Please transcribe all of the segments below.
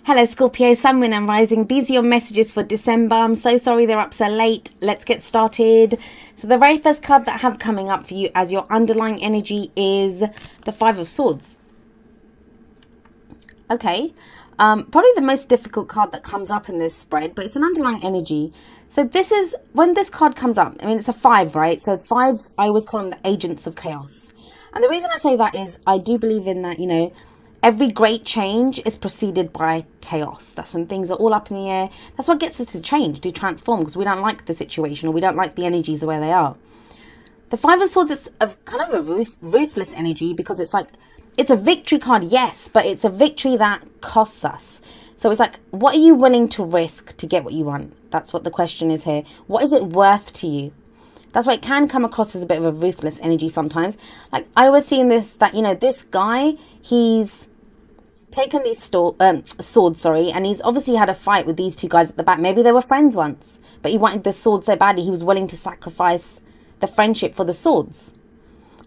Hello Scorpio, Sun, Moon and Rising. These are your messages for December. I'm so sorry they're up so late. Let's get started. So the very first card that I have coming up for you as your underlying energy is the Five of Swords. Okay, probably the most difficult card that comes up in this spread, but it's an underlying energy. So this is, when this card comes up, I mean, it's a 5, right? So 5s, I always call them the agents of chaos. And the reason I say that is I do believe in that, you know, every great change is preceded by chaos. That's when things are all up in the air. That's what gets us to change, to transform, because we don't like the situation or we don't like the energies the way they are. The Five of Swords is kind of a ruthless energy because it's like, it's a victory card, yes, but it's a victory that costs us. So it's like, what are you willing to risk to get what you want? That's what the question is here. What is it worth to you? That's why it can come across as a bit of a ruthless energy sometimes. Like, I always see in this that, you know, this guy, he's taken these swords, and he's obviously had a fight with these two guys at the back. Maybe they were friends once, but he wanted the sword so badly he was willing to sacrifice the friendship for the swords.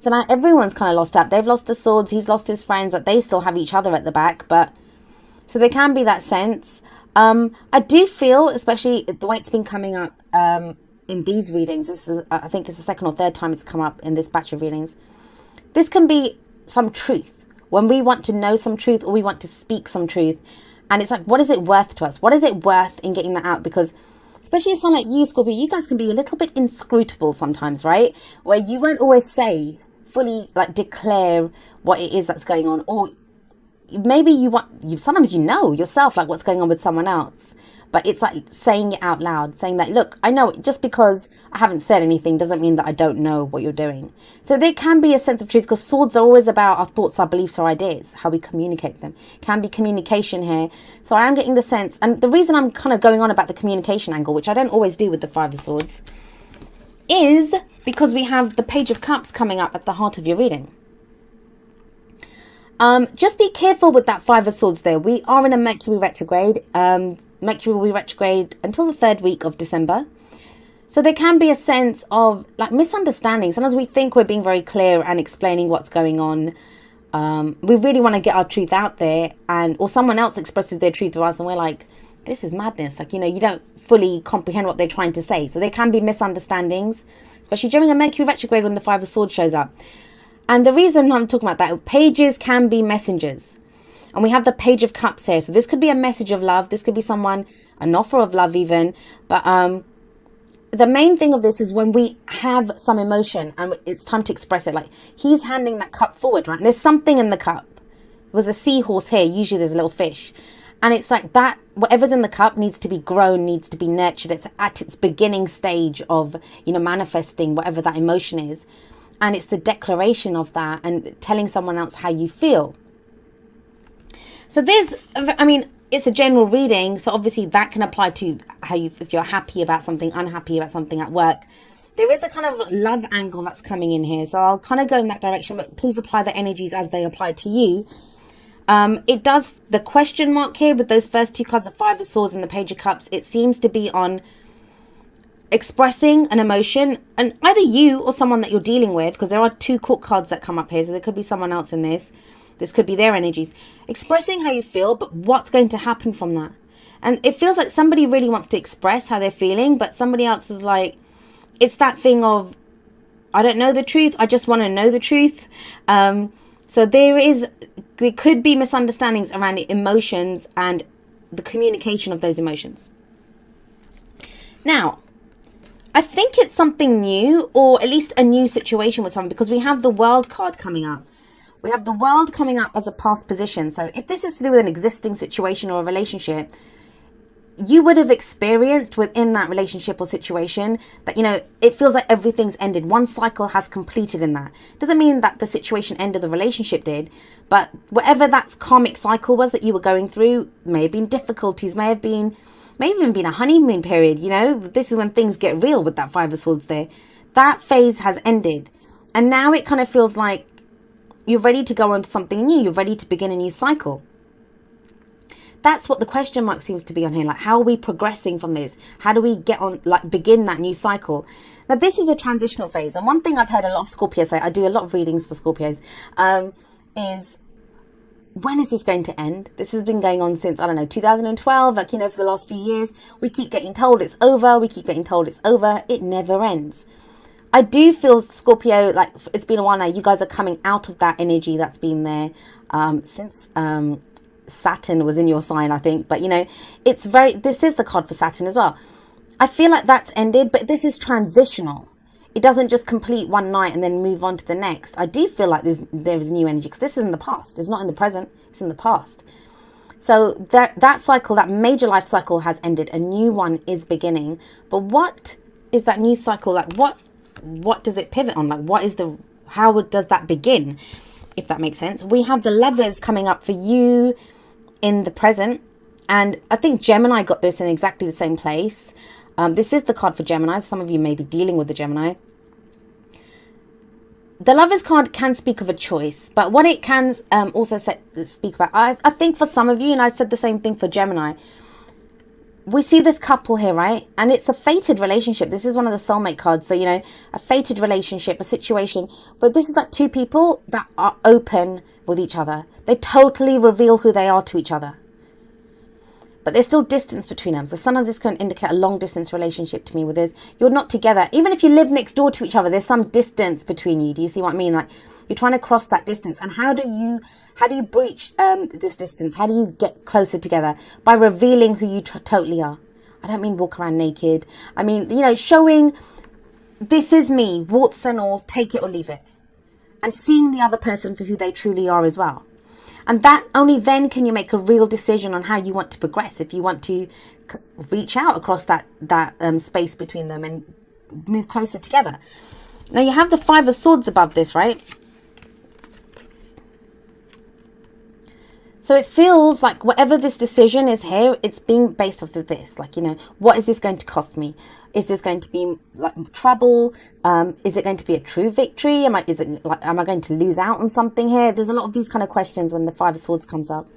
So now everyone's kind of lost out. They've lost the swords, he's lost his friends, but they still have each other at the back. But so there can be that sense. I do feel, especially the way it's been coming up in these readings, this is, I think it's the second or third time it's come up in this batch of readings, this can be some truth. When we want to know some truth or we want to speak some truth. And it's like, what is it worth to us? What is it worth in getting that out? Because especially a sign like you, Scorpio, you guys can be a little bit inscrutable sometimes, right? Where you won't always say, fully like declare what it is that's going on. Or maybe sometimes you know yourself like what's going on with someone else. But it's like saying it out loud, saying that, look, I know just because I haven't said anything doesn't mean that I don't know what you're doing. So there can be a sense of truth because swords are always about our thoughts, our beliefs, our ideas, how we communicate them. Can be communication here. So I am getting the sense, and the reason I'm kind of going on about the communication angle, which I don't always do with the Five of Swords, is because we have the Page of Cups coming up at the heart of your reading. Just be careful with that Five of Swords there. We are in a Mercury retrograde. Mercury will be retrograde until the 3rd week of December. So there can be a sense of like misunderstanding. Sometimes we think we're being very clear and explaining what's going on. We really want to get our truth out there, or someone else expresses their truth to us and we're like, this is madness. Like, you know, you don't fully comprehend what they're trying to say. So there can be misunderstandings, especially during a Mercury retrograde when the Five of Swords shows up. And the reason I'm talking about that, pages can be messengers. And we have the Page of Cups here. So this could be a message of love. This could be an offer of love even. But the main thing of this is when we have some emotion and it's time to express it. Like, he's handing that cup forward, right? And there's something in the cup. There was a seahorse here. Usually there's a little fish. And it's like that, whatever's in the cup needs to be grown, needs to be nurtured. It's at its beginning stage of, you know, manifesting whatever that emotion is. And it's the declaration of that and telling someone else how you feel. So it's a general reading. So obviously that can apply to if you're happy about something, unhappy about something at work. There is a kind of love angle that's coming in here. So I'll kind of go in that direction, but please apply the energies as they apply to you. It does, the question mark here with those first two cards, the Five of Swords and the Page of Cups, it seems to be on expressing an emotion, and either you or someone that you're dealing with, because there are two court cards that come up here, so there could be someone else in this. This could be their energies. Expressing how you feel, but what's going to happen from that? And it feels like somebody really wants to express how they're feeling, but somebody else is like, it's that thing of, I don't know the truth, I just want to know the truth. So there could be misunderstandings around emotions and the communication of those emotions. Now, I think it's something new, or at least a new situation with someone, because we have the World card coming up. We have the World coming up as a past position. So if this is to do with an existing situation or a relationship, you would have experienced within that relationship or situation that, you know, it feels like everything's ended. One cycle has completed in that. Doesn't mean that the situation ended, the relationship did, but whatever that karmic cycle was that you were going through, may have been difficulties, may even been a honeymoon period, you know. This is when things get real with that Five of Swords there. That phase has ended. And now it kind of feels like you're ready to go on to something new. You're ready to begin a new cycle. That's what the question mark seems to be on here. Like, how are we progressing from this? How do we get on, like, begin that new cycle? Now, this is a transitional phase. And one thing I've heard a lot of Scorpios say, I do a lot of readings for Scorpios, is when is this going to end? This has been going on since, I don't know, 2012, like, you know, for the last few years. We keep getting told it's over. We keep getting told it's over. It never ends. I do feel, Scorpio, like, it's been a while now. You guys are coming out of that energy that's been there since Saturn was in your sign, I think. But, you know, this is the card for Saturn as well. I feel like that's ended, but this is transitional. It doesn't just complete one night and then move on to the next. I do feel like there is new energy, because this is in the past. It's not in the present. It's in the past. So that cycle, that major life cycle has ended. A new one is beginning. But what is that new cycle like? What does it pivot on? Like, how does that begin? If that makes sense. We have the Lovers coming up for you in the present. And I think Gemini got this in exactly the same place. This is the card for Gemini. Some of you may be dealing with the Gemini. The Lovers card can speak of a choice, but what it can also speak about, I think for some of you, and I said the same thing for Gemini, we see this couple here, right? And it's a fated relationship. This is one of the soulmate cards. So, you know, a fated relationship, a situation. But this is like two people that are open with each other. They totally reveal who they are to each other. But there's still distance between them. So sometimes this can indicate a long distance relationship to me, where you're not together. Even if you live next door to each other, there's some distance between you. Do you see what I mean? Like, you're trying to cross that distance. And how do you breach this distance? How do you get closer together? By revealing who you totally are. I don't mean walk around naked. I mean, you know, showing this is me, warts and all, take it or leave it. And seeing the other person for who they truly are as well. And that only then can you make a real decision on how you want to progress. If you want to reach out across that space between them and move closer together. Now you have the Five of Swords above this, right? So it feels like whatever this decision is here, it's being based off of this. Like, you know, what is this going to cost me? Is this going to be like trouble? Is it going to be a true victory? Am I going to lose out on something here? There's a lot of these kind of questions when the Five of Swords comes up.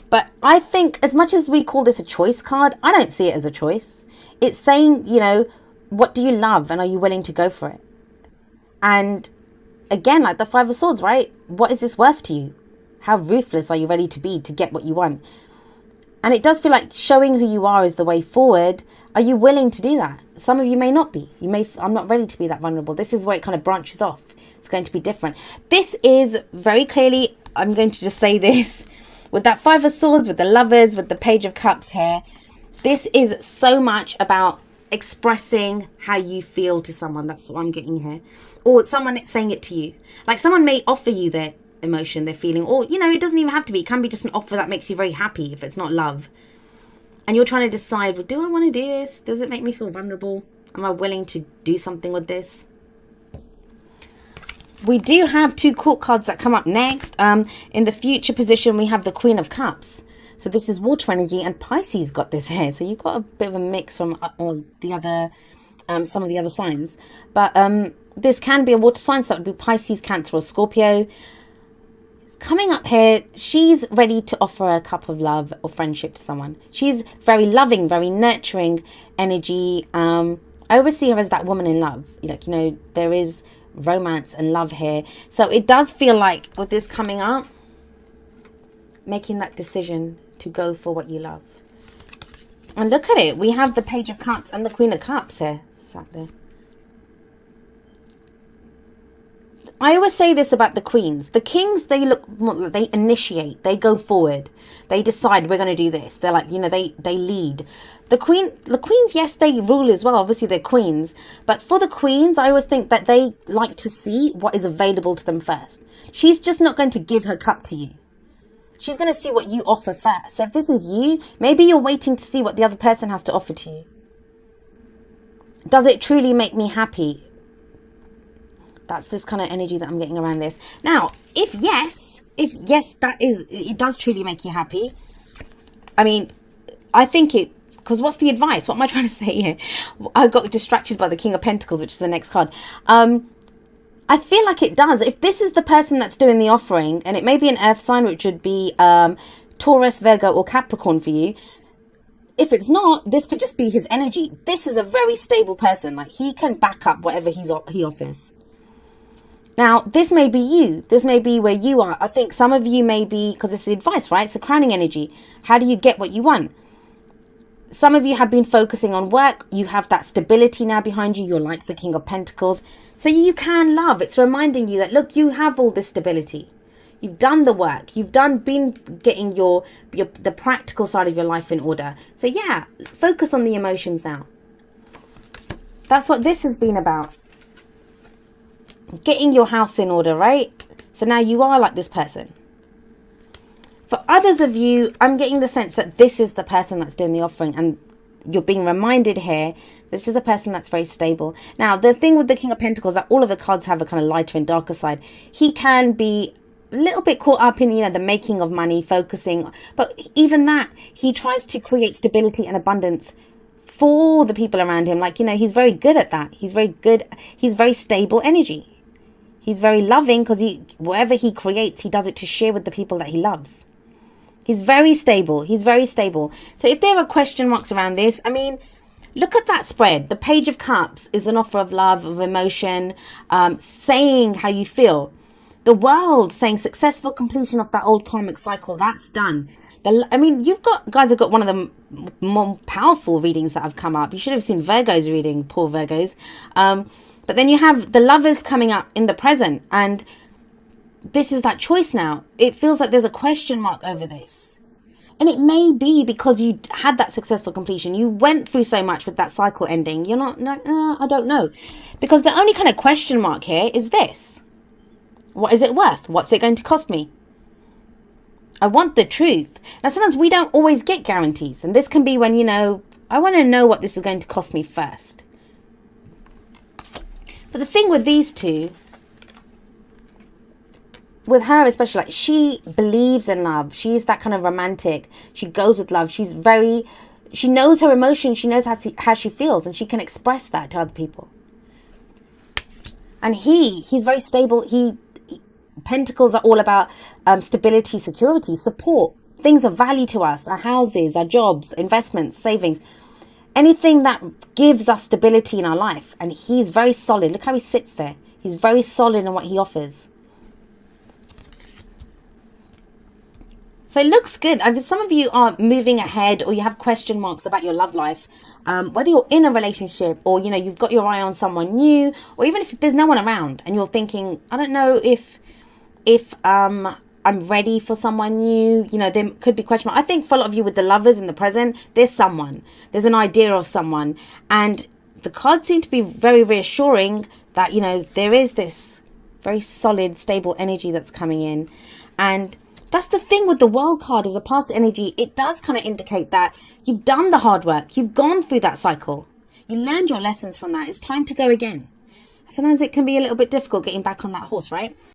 But I think as much as we call this a choice card, I don't see it as a choice. It's saying, you know, what do you love and are you willing to go for it? And again, like the Five of Swords, right? What is this worth to you? How ruthless are you ready to be to get what you want? And it does feel like showing who you are is the way forward. Are you willing to do that? Some of you may not be. I'm not ready to be that vulnerable. This is where it kind of branches off. It's going to be different. This is very clearly, I'm going to just say this, with that Five of Swords, with the Lovers, with the Page of Cups here. This is so much about expressing how you feel to someone. That's what I'm getting here. Or someone saying it to you. Like someone may offer you their emotion, their feeling, or, you know, it doesn't even have to be. It can be just an offer that makes you very happy if it's not love. And you're trying to decide, well, do I want to do this? Does it make me feel vulnerable? Am I willing to do something with this? We do have two court cards that come up next. In the future position, we have the Queen of Cups. So this is water energy, and Pisces got this here. So you've got a bit of a mix from the other, some of the other signs. But this can be a water sign, so that would be Pisces, Cancer, or Scorpio. Coming up here, she's ready to offer a cup of love or friendship to someone. She's very loving, very nurturing energy. I always see her as that woman in love. Like, you know, there is romance and love here. So it does feel like with this coming up, making that decision to go for what you love. And look at it. We have the Page of Cups and the Queen of Cups here sat there. I always say this about the queens. The kings, they initiate, they go forward. They decide we're going to do this. They're like, you know, they lead. The queens, yes, they rule as well. Obviously, they're queens. But for the queens, I always think that they like to see what is available to them first. She's just not going to give her cup to you. She's going to see what you offer first. So if this is you, maybe you're waiting to see what the other person has to offer to you. Does it truly make me happy? That's this kind of energy that I'm getting around this. Now, if yes, it does truly make you happy. I mean, I think it, because what's the advice? What am I trying to say here? I got distracted by the King of Pentacles, which is the next card. I feel like it does. If this is the person that's doing the offering, and it may be an earth sign, which would be Taurus, Virgo, or Capricorn for you. If it's not, this could just be his energy. This is a very stable person. Like, he can back up whatever he offers. Now, this may be you. This may be where you are. I think some of you may be, because it's the advice, right? It's the crowning energy. How do you get what you want? Some of you have been focusing on work. You have that stability now behind you. You're like the King of Pentacles. So you can love. It's reminding you that, look, you have all this stability. You've done the work. You've been getting the practical side of your life in order. So yeah, focus on the emotions now. That's what this has been about. Getting your house in order, right? So now you are like this person. For others of you, I'm getting the sense that this is the person that's doing the offering, and you're being reminded here, this is a person that's very stable. Now, the thing with the King of Pentacles, that all of the cards have a kind of lighter and darker side. He can be a little bit caught up in, the making of money, focusing. But even that, he tries to create stability and abundance for the people around him. Like, he's very good at that. He's very good. He's very stable energy. He's very loving because whatever he creates, he does it to share with the people that he loves. He's very stable. He's very stable. So if there are question marks around this, I mean, look at that spread. The Page of Cups is an offer of love, of emotion, saying how you feel. The World saying successful completion of that old karmic cycle. That's done. You guys have got one of the more powerful readings that have come up. You should have seen Virgo's reading, poor Virgos. But then you have the Lovers coming up in the present, and this is that choice now. It feels like there's a question mark over this. And it may be because you had that successful completion. You went through so much with that cycle ending. You're not, I don't know. Because the only kind of question mark here is this. What is it worth? What's it going to cost me? I want the truth. Now, sometimes we don't always get guarantees. And this can be when, I want to know what this is going to cost me first. But the thing with these two, with her especially, like, she believes in love. She's that kind of romantic. She goes with love. She knows her emotions. She knows how she feels, and she can express that to other people. And he's very stable. Pentacles are all about stability, security, support, things of value to us, our houses, our jobs, investments, savings, anything that gives us stability in our life. And he's very solid. Look how he sits there. He's very solid in what he offers. So it looks good. Some of you are moving ahead, or you have question marks about your love life. Whether you're in a relationship, or, you've got your eye on someone new, or even if there's no one around and you're thinking, I don't know if I'm ready for someone new. There could be question marks. I think for a lot of you with the Lovers in the present, there's an idea of someone. And the cards seem to be very reassuring that, there is this very solid, stable energy that's coming in. And that's the thing with the World card, as a past energy. It does kind of indicate that you've done the hard work. You've gone through that cycle. You learned your lessons from that. It's time to go again. Sometimes it can be a little bit difficult getting back on that horse, right?